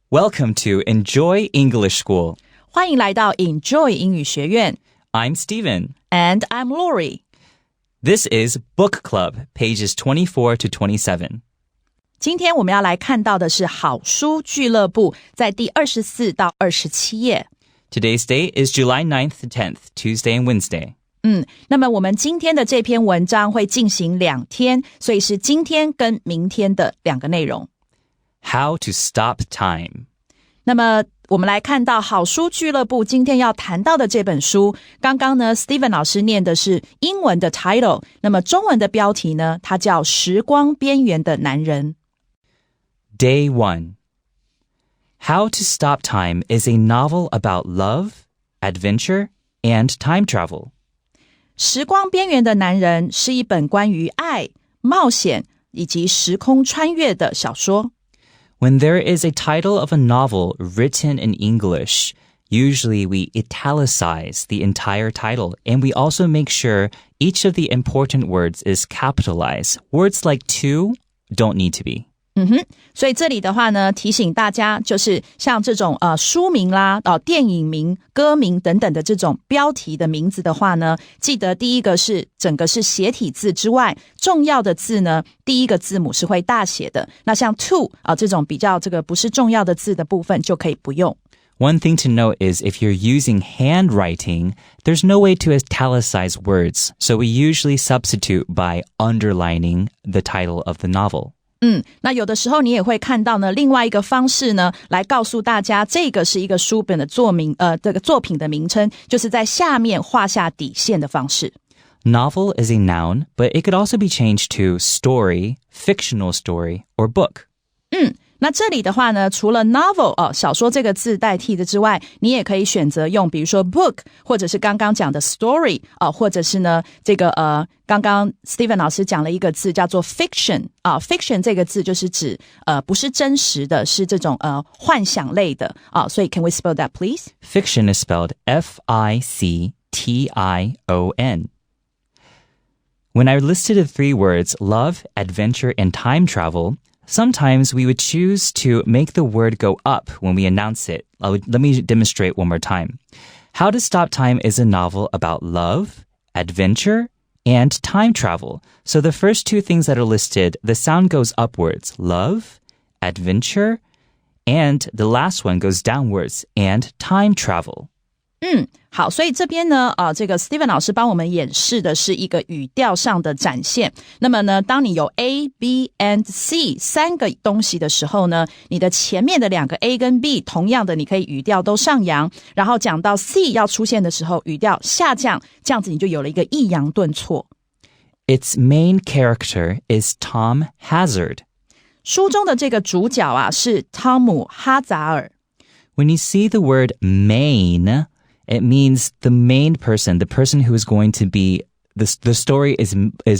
Welcome to Enjoy English School. 欢迎来到 Enjoy 英语学院。 I'm Steven. And I'm Lori. This is Book Club, pages 24 to 27. 今天我们要来看到的是好书俱乐部，在第24到27页。Today's date is July 9th to 10th, Tuesday and Wednesday. 那么我们今天的这篇文章会进行2天，所以是今天跟明天的2个内容。How to stop time. 那么我们来看到好书俱乐部今天要谈到的这本书，刚刚呢 Steven 老师念的是英文的 title， 那么中文的标题呢，它叫时光边缘的男人。Day 1. How to Stop Time is a novel about love, adventure, and time travel. 时光边缘的男人是一本关于爱、冒险以及时空穿越的小说。When there is a title of a novel written in English, usually we italicize the entire title, and we also make sure each of the important words is capitalized. Words like to don't need to be. 所以这里的话呢，提醒大家，就是像这种书名啦、电影名、歌名等等的这种标题的名字的话呢，记得第一个是整个是斜体字之外，重要的字呢，第一个字母是会大写的。那像 to 这种比较这个不是重要的字的部分就可以不用。One thing to note is if you're using handwriting, there's no way to italicize words, so we usually substitute by underlining the title of the novel. 那有的时候你也会看到呢，另外一个方式呢，来告诉大家这个是一个书本的这个作品的名称，就是在下面画下底线的方式。Novel is a noun, but it could also be changed to story, fictional story, or book. 那这里的话呢，除了 novel 小说这个字代替的之外，你也可以选择用比如说 book 或者是刚刚讲的 story 或者是呢这个刚刚 Steven 老师讲了一个字叫做 fiction fiction 这个字就是指不是真实的，是这种幻想类的所以 can we spell that please? Fiction is spelled F-I-C-T-I-O-N. When I listed the 3 words love, adventure, and time travel, sometimes we would choose to make the word go up when we announce it. Let me demonstrate one more time. How to Stop Time is a novel about love, adventure, and time travel. So the first 2 things that are listed, the sound goes upwards, love, adventure, and the last one goes downwards, and time travel. 好，所以这边呢这个 Steven 老师帮我们演示的是一个语调上的展现。那么呢，当你有 A, B, and C 3个东西的时候呢，你的前面的2个 A 跟 B 同样的你可以语调都上扬，然后讲到 C 要出现的时候语调下降，这样子你就有了一个抑扬顿挫。Its main character is Tom Hazard. 书中的这个主角是汤姆哈扎尔。When you see the word main, it means the main person, the person who is going to be, the story is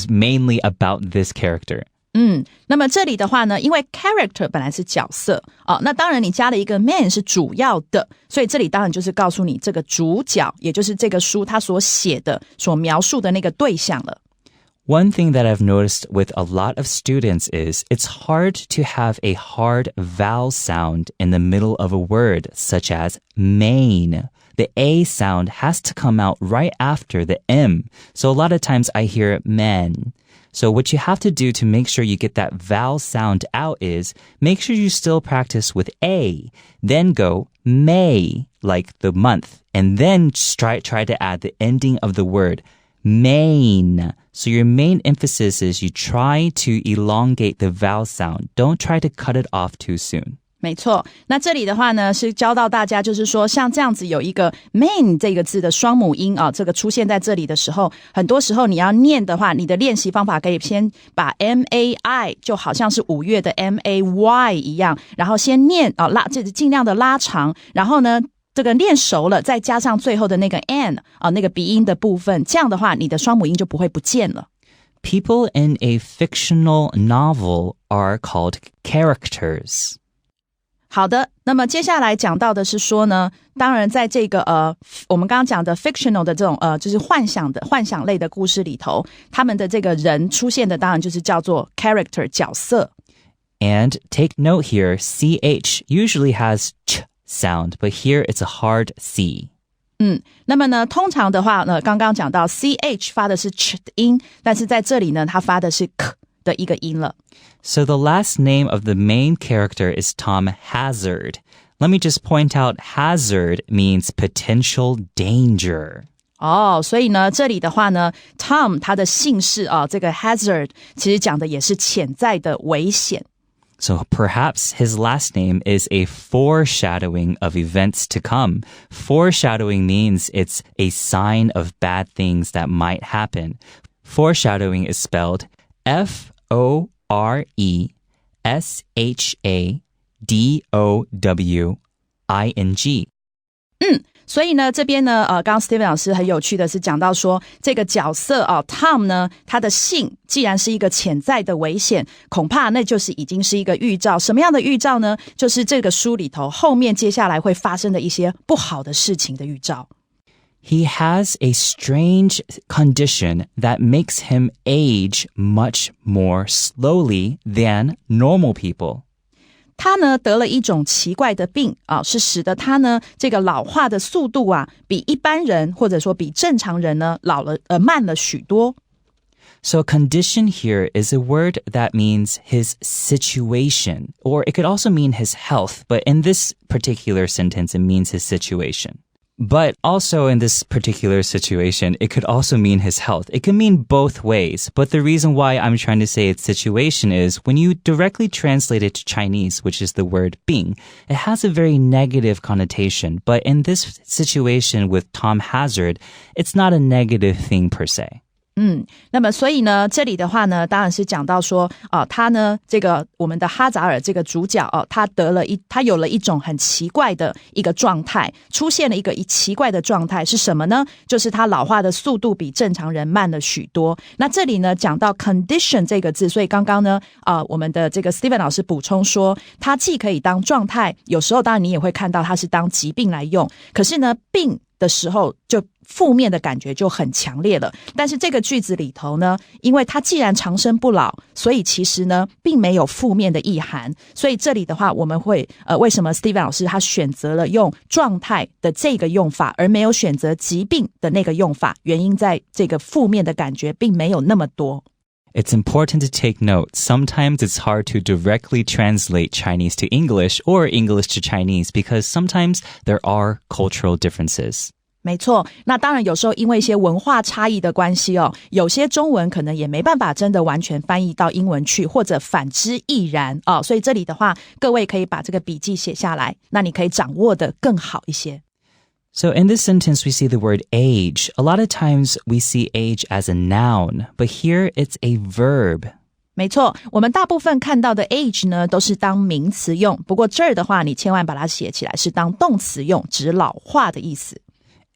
mainly about this character. 那么这里的话呢，因为 character 本来是角色那当然你加了一个 man 是主要的，所以这里当然就是告诉你这个主角，也就是这个书他所写的、所描述的那个对象了。One thing that I've noticed with a lot of students is it's hard to have a hard vowel sound in the middle of a word, such as main. The A sound has to come out right after the M. So a lot of times I hear man. So what you have to do to make sure you get that vowel sound out is make sure you still practice with A. Then go May, like the month. And then try to add the ending of the word, main. So your main emphasis is you try to elongate the vowel sound. Don't try to cut it off too soon. 没错，那这里的话呢是教到大家，就是说像这样子有一个 main 这个字的双母音这个出现在这里的时候，很多时候你要念的话，你的练习方法可以先把 MAI 就好像是5月的 MAY 一样，然后先念这尽量的拉长，然后呢这个练熟了，再加上最后的那个 n 那个鼻音的部分，这样的话你的双母音就不会不见了。People in a fictional novel are called characters. 好的，那么接下来讲到的是说呢，当然在这个我们刚刚讲的 fictional 的这种就是幻想类的故事里头，他们的这个人出现的当然就是叫做 character 角色。And take note here, ch usually has ch sound, but here it's a hard c. 那么呢，通常的话呢，刚刚讲到 ch 发的是 ch 的音，但是在这里呢，它发的是 k 的一个音了。So the last name of the main character is Tom Hazard. Let me just point out hazard means potential danger. 所以呢，这里的话呢 ，Tom 他的姓氏这个 Hazard 其实讲的也是潜在的危险。So perhaps his last name is a foreshadowing of events to come. Foreshadowing means it's a sign of bad things that might happen. Foreshadowing is spelled F-O-R-E-S-H-A-D-O-W-I-N-G. 所以呢，这边呢，刚刚 Steven 老师很有趣的是讲到说，这个角色Tom 呢，他的姓既然是一个潜在的危险，恐怕那就是已经是一个预兆。什么样的预兆呢？就是这个书里头后面接下来会发生的一些不好的事情的预兆。He has a strange condition that makes him age much more slowly than normal people.他呢得了一种奇怪的病是使得他呢这个老化的速度比一般人或者说比正常人呢慢了许多。So condition here is a word that means his situation, or it could also mean his health, but in this particular sentence it means his situation.But also in this particular situation, it could also mean his health. It can mean both ways. But the reason why I'm trying to say it's situation is when you directly translate it to Chinese, which is the word 病, it has a very negative connotation. But in this situation with Tom Hazard, it's not a negative thing per se.那么所以呢，这里的话呢，当然是讲到说他呢这个我们的哈扎尔这个主角他有了一种很奇怪的一个状态，出现了一个奇怪的状态是什么呢？就是他老化的速度比正常人慢了许多。那这里呢讲到 condition 这个字，所以刚刚呢我们的这个 Steven 老师补充说，它既可以当状态，有时候当然你也会看到它是当疾病来用，可是呢病的时候就负面的感觉就很强烈了。但是这个句子里头呢，因为它既然长生不老，所以其实呢并没有负面的意涵。所以这里的话我们会为什么 Steven 老师他选择了用状态的这个用法，而没有选择疾病的那个用法，原因在这个负面的感觉并没有那么多。It's important to take note. Sometimes it's hard to directly translate Chinese to English or English to Chinese because sometimes there are cultural differences.没错，那当然有时候因为一些文化差异的关系有些中文可能也没办法真的完全翻译到英文去，或者反之亦然所以这里的话各位可以把这个笔记写下来，那你可以掌握的更好一些。So in this sentence, we see the word age. A lot of times we see age as a noun, but here it's a verb. 没错，我们大部分看到的 age 呢都是当名词用，不过这儿的话你千万把它写起来是当动词用，指老化的意思。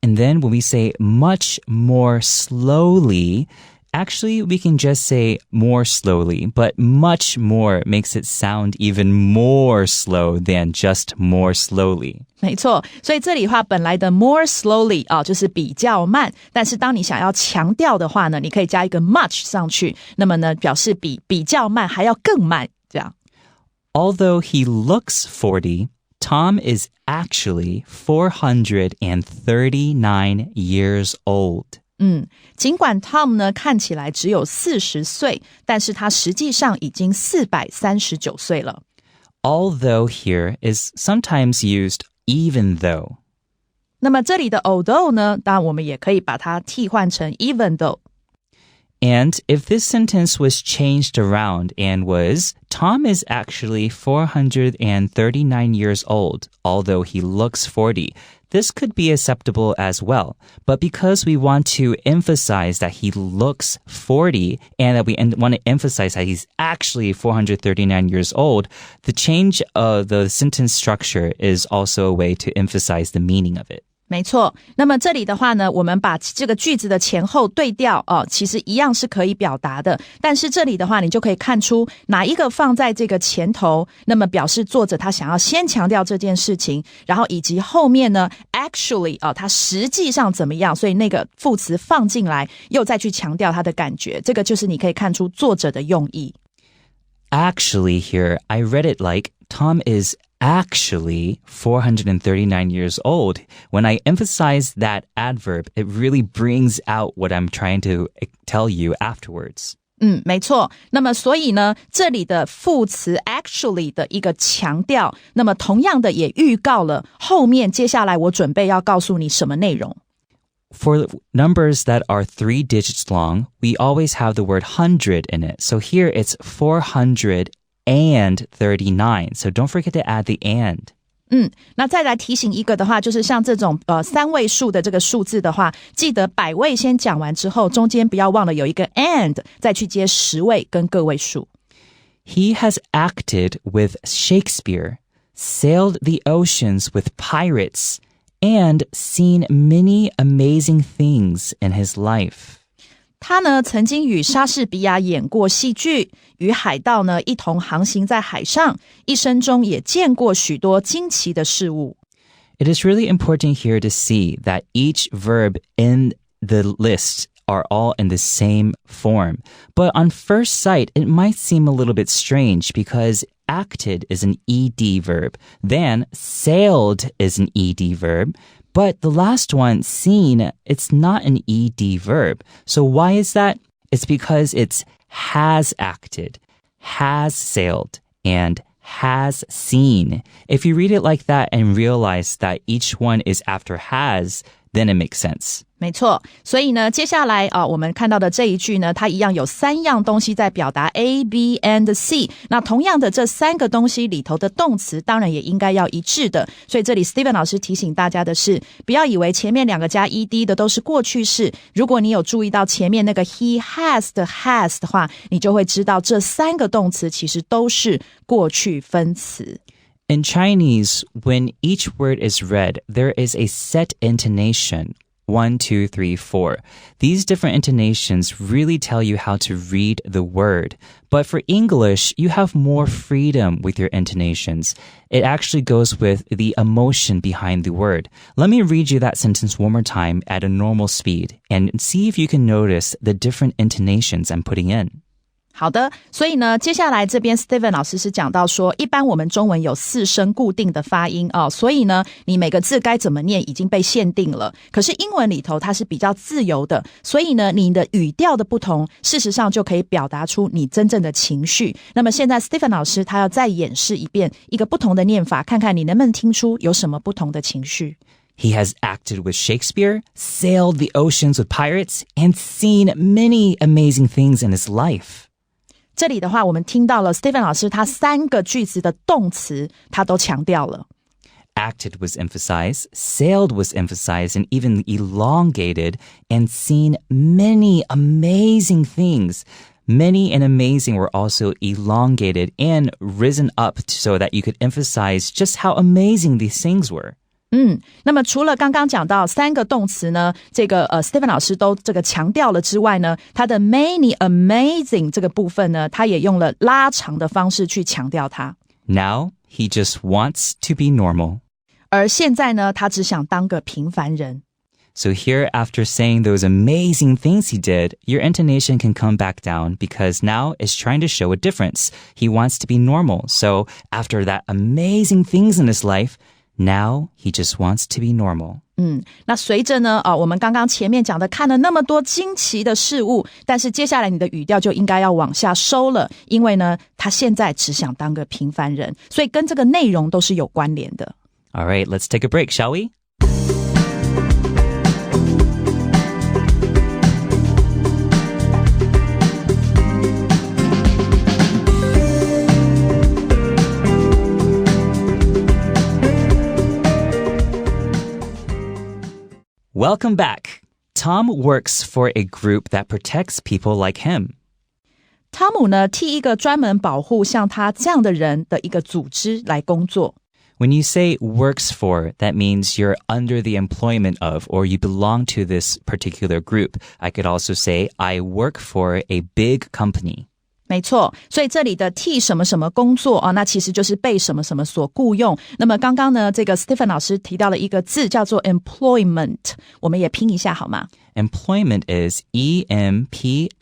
And then when we say much more slowly, actually we can just say more slowly, but much more makes it sound even more slow than just more slowly. 没错，所以这里的话本来的 more slowly 就是比较慢，但是当你想要强调的话呢，你可以加一个 much 上去，那么呢表示比较慢还要更慢这样。Although he looks 40, Tom is actually 439 years old. 尽管 Tom 呢看起来只有40岁，但是他实际上已经439岁了。Although here is sometimes used even though. 那么这里的 although 呢，当然我们也可以把它替换成 even though。And if this sentence was changed around and was, Tom is actually 439 years old, although he looks 40, this could be acceptable as well. But because we want to emphasize that he looks 40 and that we want to emphasize that he's actually 439 years old, the change of the sentence structure is also a way to emphasize the meaning of it.没错，那么这里的话呢，我们把这个句子的前后对调其实一样是可以表达的，但是这里的话你就可以看出哪一个放在这个前头，那么表示作者他想要先强调这件事情，然后以及后面呢 actually 他实际上怎么样，所以那个副词放进来又再去强调他的感觉，这个就是你可以看出作者的用意。actually here, I read it like Tom is actually 439 years old. When I emphasize that adverb, it really brings out what I'm trying to tell you afterwards. 没错。那么所以呢，这里的副词 actually 的一个强调，那么同样的也预告了后面接下来我准备要告诉你什么内容。For numbers that are 3 digits long, we always have the word 100 in it. So here it's 439. So don't forget to add the and. 那再来提醒一个的话，就是像这种3位数的这个数字的话，记得百位先讲完之后，中间不要忘了有一个 and， 再去接10位跟个位数。He has acted with Shakespeare, sailed the oceans with pirates, and seen many amazing things in his life. 他呢曾经与莎士比亚演过戏剧，与海盗呢一同航行在海上，一生中也见过许多惊奇的事物。It is really important here to see that each verb in the list are all in the same form. But on first sight, it might seem a little bit strange because acted is an ED verb, then sailed is an ED verb, but the last one, seen, it's not an ED verb. So why is that? It's because it's has acted, has sailed, and has seen. If you read it like that and realize that each one is after has, then it makes sense. 没错，所以呢，接下来我们看到的这一句呢，它一样有3样东西在表达 A, B, and C。那同样的这3个东西里头的动词，当然也应该要一致的。所以这里 Steven 老师提醒大家的是，不要以为前面2个加 ED 的都是过去式。如果你有注意到前面那个 he has 的 has 的话，你就会知道这3个动词其实都是过去分词。In Chinese, when each word is read, there is a set intonation. 1, 2, 3, 4. These different intonations really tell you how to read the word. But for English, you have more freedom with your intonations. It actually goes with the emotion behind the word. Let me read you that sentence one more time at a normal speed and see if you can notice the different intonations I'm putting in. 好的，所以呢，接下来这边 Steven 老师是讲到说，一般我们中文有4声固定的发音所以呢，你每个字该怎么念已经被限定了。可是英文里头它是比较自由的，所以呢，你的语调的不同，事实上就可以表达出你真正的情绪。那么现在 Steven 老师他要再演示一遍一个不同的念法，看看你能不能听出有什么不同的情绪。He has acted with Shakespeare, sailed the oceans with pirates, and seen many amazing things in his life. 这里的话，我们听到了 Steven 老师他3个句子的动词，他都强调了。Acted was emphasized, sailed was emphasized, and even elongated, and seen many amazing things. Many and amazing were also elongated and risen up so that you could emphasize just how amazing these things were. 那么除了刚刚讲到3个动词呢，这个Steven 老师都这个强调了之外呢，他的 many amazing 这个部分呢，他也用了拉长的方式去强调它。Now he just wants to be normal. 而现在呢，他只想当个平凡人。So here, after saying those amazing things he did, your intonation can come back down because now it's trying to show a difference. He wants to be normal. So after that amazing things in his life, now he just wants to be normal. 那随着呢我们刚刚前面讲的看了那么多惊奇的事物，但是接下来你的语调就应该要往下收了，因为呢他现在只想当个平凡人，所以跟这个内容都是有关联的。All right, let's take a break, shall we? Welcome back. Tom works for a group that protects people like him. 汤姆呢，替一个专门保护像他这样的人的一个组织来工作。When you say works for, that means you're under the employment of or you belong to this particular group. I could also say, I work for a big company. 没错，所以这里的替什么什么工作那其实就是被什么什么所雇用。那么刚刚呢，这个 Stephen 老师提到了一个字叫做 employment， 我们也拼一下好吗？ Employment is E-M-P-L-O-Y-M-E-N-T.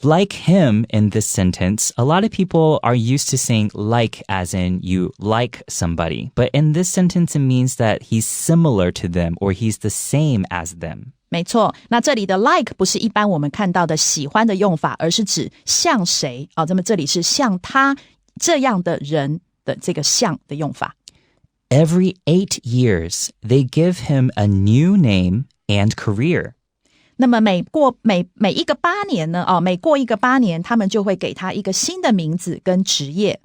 Like him in this sentence, a lot of people are used to saying like as in you like somebody. But in this sentence, it means that he's similar to them or he's the same as them. 没错，那这里的 like 不是一般我们看到的喜欢的用法，而是指像谁那么这里是像他这样的人的这个像的用法。Every 8 years, they give him a new name and career. 那么每一个8年呢，每过一个8年，他们就会给他一个新的名字跟职业。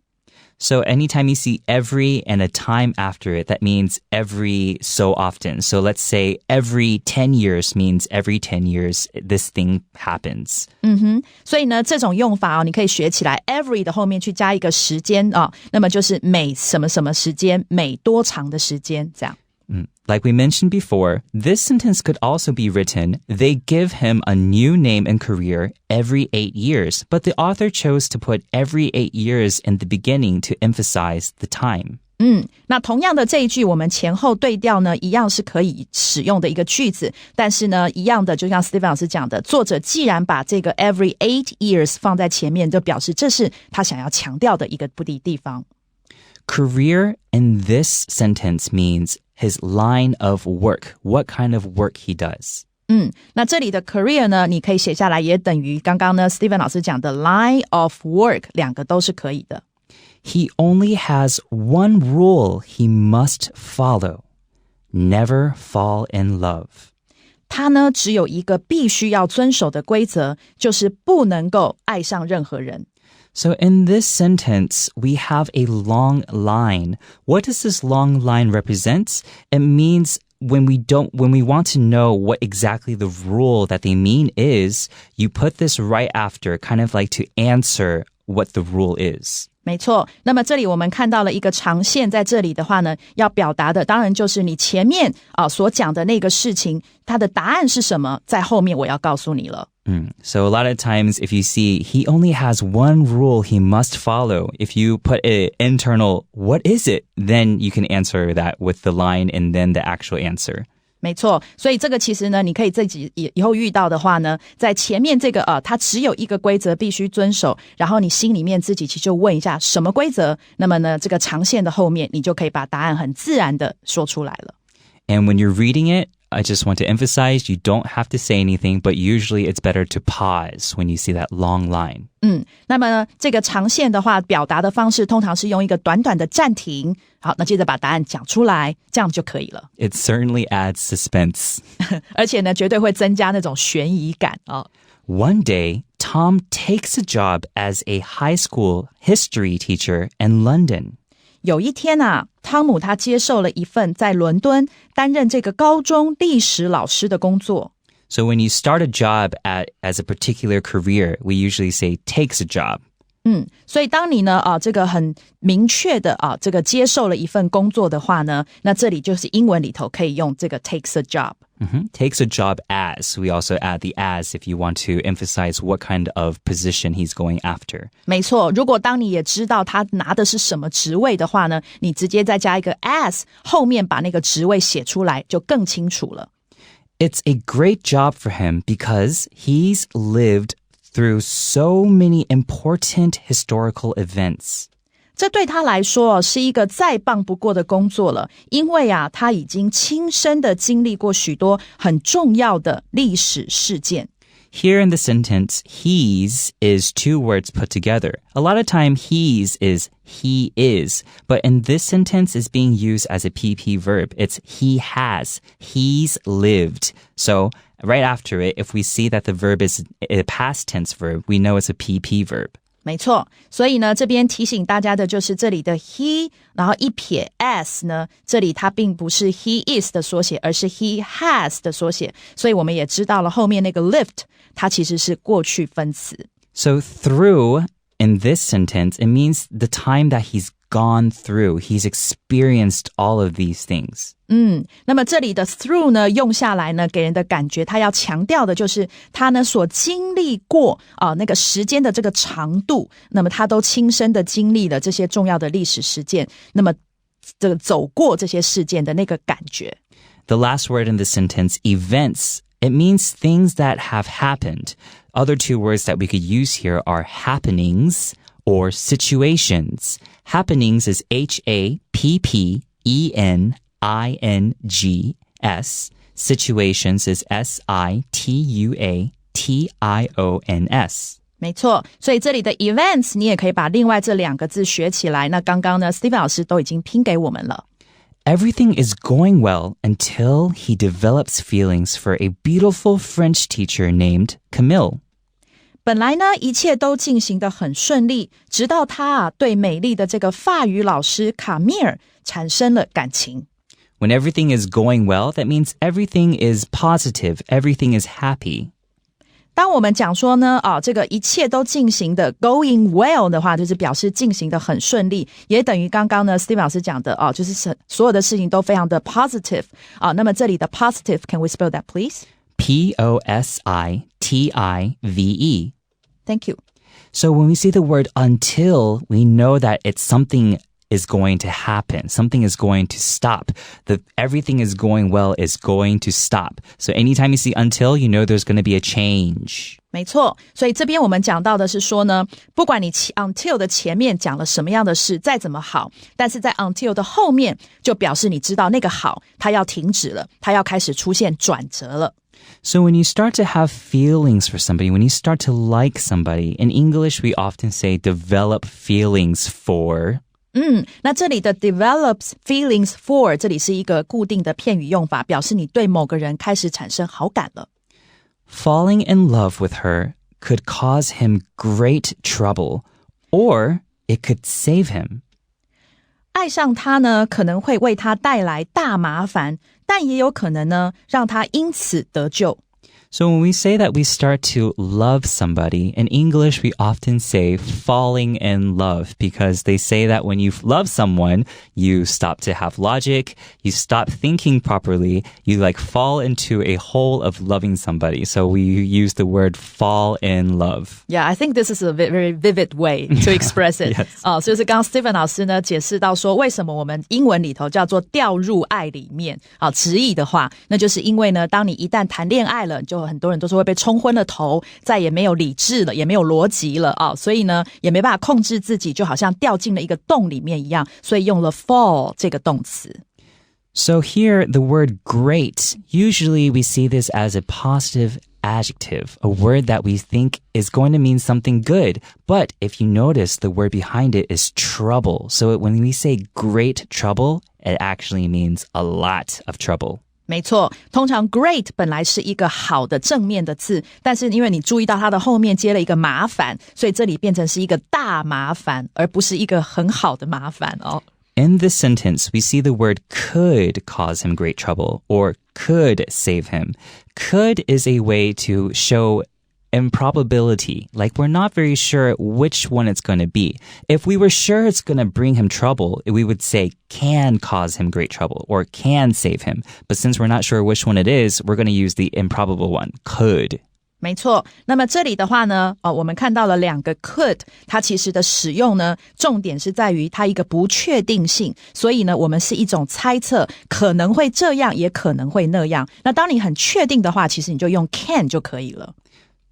So anytime you see every and a time after it, that means every so often. So let's say every 10 years means every 10 years this thing happens. 所以呢，这种用法你可以学起来 every 的后面去加一个时间那么就是每什么什么时间，每多长的时间这样。Like we mentioned before, this sentence could also be written, they give him a new name and career every 8 years, but the author chose to put every 8 years in the beginning to emphasize the time. 那同样的这一句我们前后对调呢一样是可以使用的一个句子，但是呢一样的就像 Steven 老师讲的，作者既然把这个 every 8 years 放在前面，就表示这是他想要强调的一个地方。Career in this sentence means his line of work, what kind of work he does. 那这里的 career 呢，你可以写下来，也等于刚刚呢 Steven 老师讲的 line of work， 两个都是可以的。He only has one rule he must follow. Never fall in love. 他呢只有一个必须要遵守的规则，就是不能够爱上任何人。So in this sentence, we have a long line. What does this long line represent? It means when we want to know what exactly the rule that they mean is, you put this right after, kind of like to answer what the rule is. 没错，那么这里我们看到了一个长线，在这里的话呢，要表达的当然就是你前面所讲的那个事情，它的答案是什么，在后面我要告诉你了。So a lot of times if you see he only has one rule he must follow, if you put an internal, what is it? Then you can answer that with the line and then the actual answer. 没错，所以这个其实呢，你可以自己以后遇到的话呢，在前面这个它只有一个规则必须遵守，然后你心里面自己其实就问一下什么规则，那么呢，这个长线的后面你就可以把答案很自然的说出来了。And when you're reading it, I just want to emphasize you don't have to say anything, but usually it's better to pause when you see that long line. 那么呢，这个长线的话，表达的方式通常是用一个短短的暂停，好，那接着把答案讲出来，这样就可以了。It certainly adds suspense. 而且呢，绝对会增加那种悬疑感One day, Tom takes a job as a high school history teacher in London. 有一天汤姆他接受了一份在伦敦担任这个高中历史老师的工作。So when you start a job as a particular career, we usually say takes a job. 所以当你呢这个很明确的这个接受了一份工作的话呢，那这里就是英文里头可以用这个 takes a job. Takes a job as. We also add the as if you want to emphasize what kind of position he's going after. 没错，如果当你也知道他拿的是什么职位的话呢，你直接再加一个 as， 后面把那个职位写出来就更清楚了。It's a great job for him because he's lived through so many important historical events. 这对他来说是一个再棒不过的工作了，因为他已经亲身的经历过许多很重要的历史事件。Here in the sentence, he's is two words put together. A lot of time, he's is he is, but in this sentence, it's being used as a PP verb. It's he has, he's lived. So right after it, if we see that the verb is a past tense verb, we know it's a PP verb. 没错，所以呢，这边提醒大家的就是这里的 he， 然后一撇 as 呢，这里它并不是 he is 的缩写，而是 he has 的缩写，所以我们也知道了后面那个 lived， 它其实是过去分词。So through in this sentence, it means the time that he's gone through. He's experienced all of these things. 那么这里的 through 呢，用下来呢，给人的感觉，他要强调的就是他呢所经历过那个时间的这个长度，那么他都亲身的经历了这些重要的历史事件，那么这个走过这些事件的那个感觉。The last word in the sentence, events, It means things that have happened. Other two words that we could use here are happenings or situations. Happenings is HAPPENINGS. Situations is SITUATIONS. 没错，所以这里的 events 你也可以把另外这两个字学起来。那刚刚呢 Steven 老师都已经拼给我们了。Everything is going well until he develops feelings for a beautiful French teacher named Camille. 本来呢一切都进行得很顺利，直到他对美丽的这个法语老师卡米尔产生了感情。When everything is going well, that means everything is positive, everything is happy. 当我们讲说呢，这个一切都进行的 going well 的话，就是表示进行的很顺利，也等于刚刚呢 Steven 老师讲的就是所有的事情都非常的 positive 那么这里的 positive, can we spell that please? Positive. Thank you. So when we see the word until, we know that it's something is going to happen. Something is going to stop. The everything is going well is going to stop. So anytime you see until, you know there's going to be a change. 没错，所以这边我们讲到的是说呢，不管你 until 的前面讲了什么样的事，再怎么好，但是在 until 的后面就表示你知道那个好，它要停止了，它要开始出现转折了。So when you start to have feelings for somebody, when you start to like somebody, in English we often say develop feelings for. 那这里的 develops feelings for 这里是一个固定的片语用法，表示你对某个人开始产生好感了。Falling in love with her could cause him great trouble, or it could save him. 爱上他呢，可能会为他带来大麻烦，但也有可能呢，让他因此得救。So when we say that we start to love somebody, in English we often say falling in love because they say that when you love someone, you stop to have logic, you stop thinking properly, you fall into a hole of loving somebody. So we use the word fall in love. Yeah, I think this is a very vivid way to express it. Yes. 所以是刚刚 Steven 老师呢解释到说，为什么我们英文里头叫做掉入爱里面直译的话，那就是因为呢，当你一旦谈恋爱了，就很多人都是会被冲昏了头，再也没有理智了，也没有逻辑了所以呢也没办法控制自己，就好像掉进了一个洞里面一样，所以用了 fall 这个动词。So here, the word great, usually we see this as a positive adjective, a word that we think is going to mean something good. But if you notice, the word behind it is trouble. So when we say great trouble, it actually means a lot of trouble. 没错，通常 great 本来是一个好的正面的字，但是因为你注意到它的后面接了一个麻烦，所以这里变成是一个大麻烦，而不是一个很好的麻烦In this sentence, we see the word could cause him great trouble or could save him. Could is a way to show improbability, like we're not very sure which one it's going to be. If we were sure it's going to bring him trouble, we would say can cause him great trouble or can save him. But since we're not sure which one it is, we're going to use the improbable one, could. 没错，那么这里的话呢我们看到了两个 could， 它其实的使用呢重点是在于它一个不确定性，所以呢我们是一种猜测，可能会这样也可能会那样。那当你很确定的话，其实你就用 can 就可以了。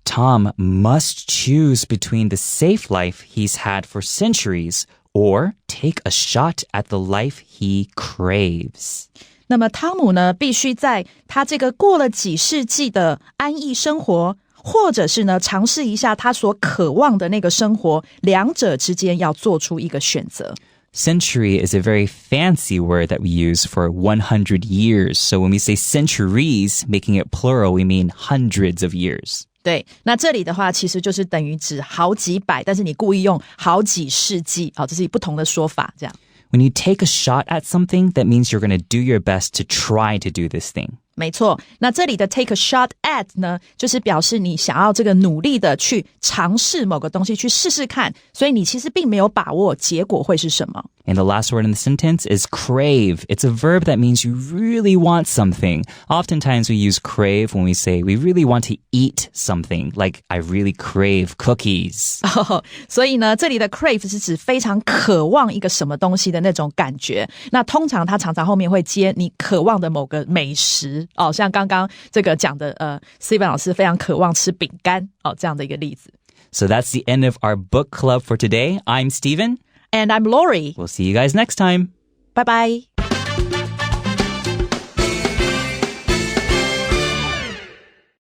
Tom must choose between the safe life he's had for centuries or take a shot at the life he craves. 那么汤姆呢必须在他这个过了几世纪的安逸生活，或者是呢尝试一下他所渴望的那个生活，两者之间要做出一个选择。Century is a very fancy word that we use for 100 years. So when we say centuries, making it plural, we mean hundreds of years. 对，那这里的话其实就是等于指好几百，但是你故意用好几世纪这是不同的说法这样。When you take a shot at something, that means you're going to do your best to try to do this thing. 没错，那这里的 take a shot at 呢，就是表示你想要这个努力的去尝试某个东西，去试试看，所以你其实并没有把握结果会是什么。And the last word in the sentence is crave. It's a verb that means you really want something. Oftentimes we use crave when we say we really want to eat something, like I really crave cookies. 所以呢，这里的 crave 是指非常渴望一个什么东西的那种感觉。那通常它常常后面会接你渴望的某个美食吃哦，像刚刚这个讲的Steven 老师非常渴望吃饼干哦，这样的一个例子。So that's the end of our book club for today. I'm Steven. And I'm Lori. We'll see you guys next time. Bye bye.